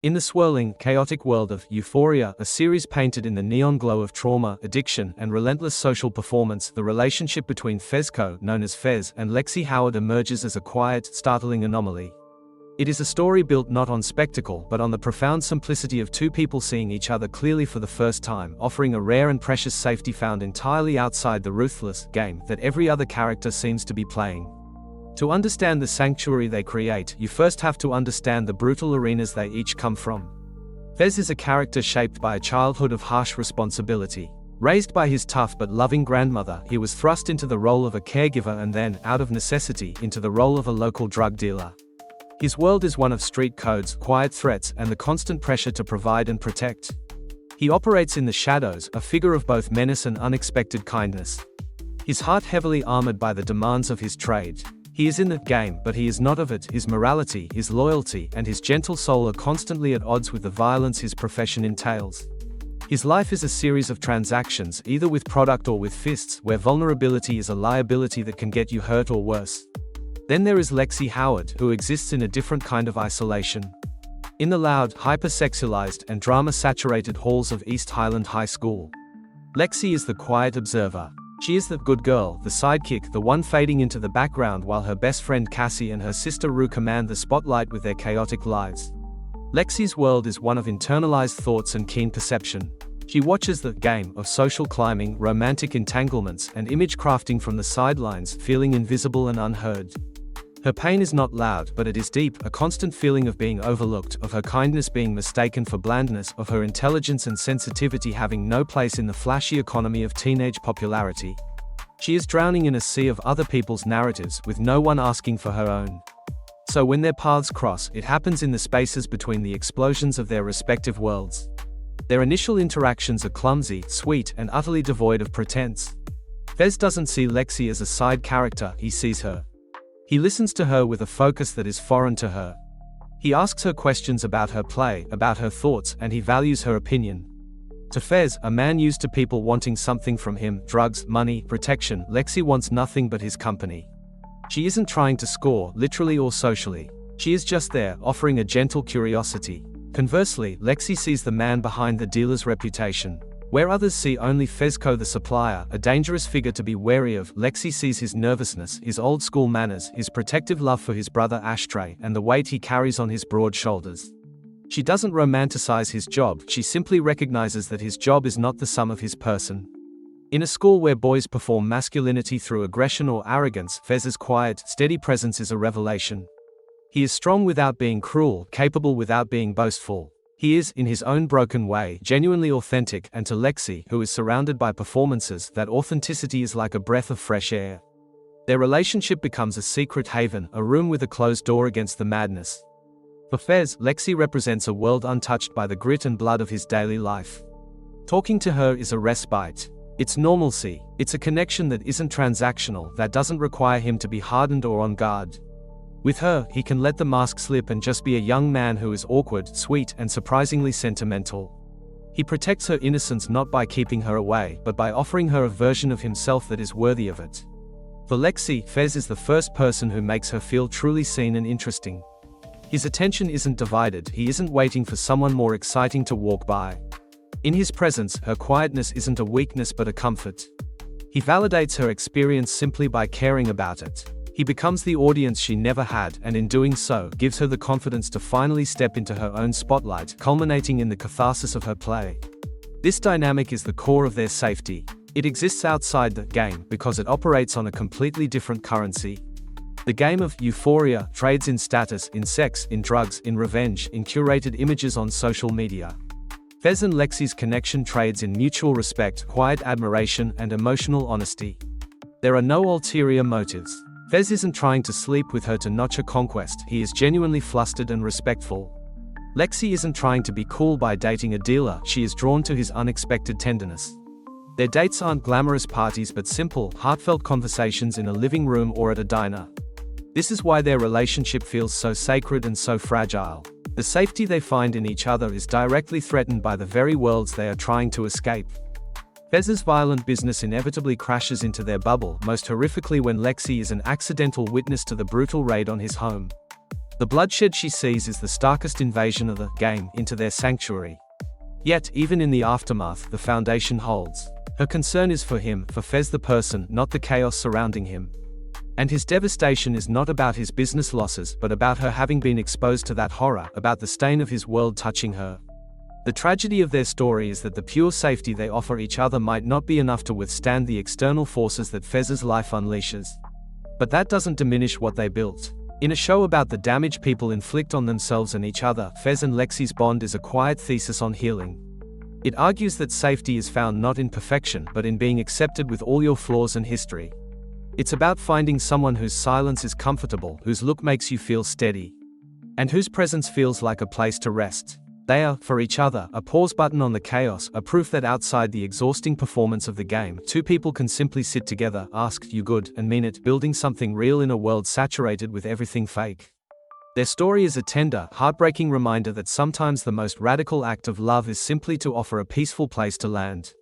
In the swirling, chaotic world of Euphoria, a series painted in the neon glow of trauma, addiction, and relentless social performance, the relationship between Fezco, known as Fez, and Lexi Howard emerges as a quiet, startling anomaly. It is a story built not on spectacle but on the profound simplicity of two people seeing each other clearly for the first time, offering a rare and precious safety found entirely outside the ruthless game that every other character seems to be playing. To understand the sanctuary they create, you first have to understand the brutal arenas they each come from. Fez is a character shaped by a childhood of harsh responsibility. Raised by his tough but loving grandmother, he was thrust into the role of a caregiver and then, out of necessity, into the role of a local drug dealer. His world is one of street codes, quiet threats, and the constant pressure to provide and protect. He operates in the shadows, a figure of both menace and unexpected kindness. His heart heavily armored by the demands of his trade. He is in the game, but he is not of it. His morality, his loyalty, and his gentle soul are constantly at odds with the violence his profession entails. His life is a series of transactions, either with product or with fists, where vulnerability is a liability that can get you hurt or worse. Then there is Lexi Howard, who exists in a different kind of isolation. In the loud, hyper-sexualized, and drama-saturated halls of East Highland High School, Lexi is the quiet observer. She is the good girl, the sidekick, the one fading into the background while her best friend Cassie and her sister Rue command the spotlight with their chaotic lives. Lexi's world is one of internalized thoughts and keen perception. She watches the game of social climbing, romantic entanglements, and image crafting from the sidelines, feeling invisible and unheard. Her pain is not loud, but it is deep, a constant feeling of being overlooked, of her kindness being mistaken for blandness, of her intelligence and sensitivity having no place in the flashy economy of teenage popularity. She is drowning in a sea of other people's narratives, with no one asking for her own. So when their paths cross, it happens in the spaces between the explosions of their respective worlds. Their initial interactions are clumsy, sweet, and utterly devoid of pretense. Fez doesn't see Lexi as a side character, he sees her. He listens to her with a focus that is foreign to her. He asks her questions about her play, about her thoughts, and he values her opinion. To Fez, a man used to people wanting something from him, drugs, money, protection, Lexi wants nothing but his company. She isn't trying to score, literally or socially. She is just there, offering a gentle curiosity. Conversely, Lexi sees the man behind the dealer's reputation. Where others see only Fezco the supplier, a dangerous figure to be wary of, Lexi sees his nervousness, his old-school manners, his protective love for his brother Ashtray, and the weight he carries on his broad shoulders. She doesn't romanticize his job, she simply recognizes that his job is not the sum of his person. In a school where boys perform masculinity through aggression or arrogance, Fez's quiet, steady presence is a revelation. He is strong without being cruel, capable without being boastful. He is, in his own broken way, genuinely authentic, and to Lexi, who is surrounded by performances, that authenticity is like a breath of fresh air. Their relationship becomes a secret haven, a room with a closed door against the madness. For Fez, Lexi represents a world untouched by the grit and blood of his daily life. Talking to her is a respite. It's normalcy. It's a connection that isn't transactional, that doesn't require him to be hardened or on guard. With her, he can let the mask slip and just be a young man who is awkward, sweet, and surprisingly sentimental. He protects her innocence not by keeping her away, but by offering her a version of himself that is worthy of it. For Lexi, Fez is the first person who makes her feel truly seen and interesting. His attention isn't divided, he isn't waiting for someone more exciting to walk by. In his presence, her quietness isn't a weakness but a comfort. He validates her experience simply by caring about it. He becomes the audience she never had, and in doing so, gives her the confidence to finally step into her own spotlight, culminating in the catharsis of her play. This dynamic is the core of their safety. It exists outside the game, because it operates on a completely different currency. The game of Euphoria trades in status, in sex, in drugs, in revenge, in curated images on social media. Fez and Lexi's connection trades in mutual respect, quiet admiration, and emotional honesty. There are no ulterior motives. Fez isn't trying to sleep with her to notch a conquest, he is genuinely flustered and respectful. Lexi isn't trying to be cool by dating a dealer, she is drawn to his unexpected tenderness. Their dates aren't glamorous parties but simple, heartfelt conversations in a living room or at a diner. This is why their relationship feels so sacred and so fragile. The safety they find in each other is directly threatened by the very worlds they are trying to escape. Fez's violent business inevitably crashes into their bubble, most horrifically when Lexi is an accidental witness to the brutal raid on his home. The bloodshed she sees is the starkest invasion of the game into their sanctuary. Yet, even in the aftermath, the foundation holds. Her concern is for him, for Fez the person, not the chaos surrounding him. And his devastation is not about his business losses, but about her having been exposed to that horror, about the stain of his world touching her. The tragedy of their story is that the pure safety they offer each other might not be enough to withstand the external forces that Fez's life unleashes. But that doesn't diminish what they built. In a show about the damage people inflict on themselves and each other, Fez and Lexi's bond is a quiet thesis on healing. It argues that safety is found not in perfection, but in being accepted with all your flaws and history. It's about finding someone whose silence is comfortable, whose look makes you feel steady, and whose presence feels like a place to rest. They are, for each other, a pause button on the chaos, a proof that outside the exhausting performance of the game, two people can simply sit together, ask, "You good?" and mean it, building something real in a world saturated with everything fake. Their story is a tender, heartbreaking reminder that sometimes the most radical act of love is simply to offer a peaceful place to land.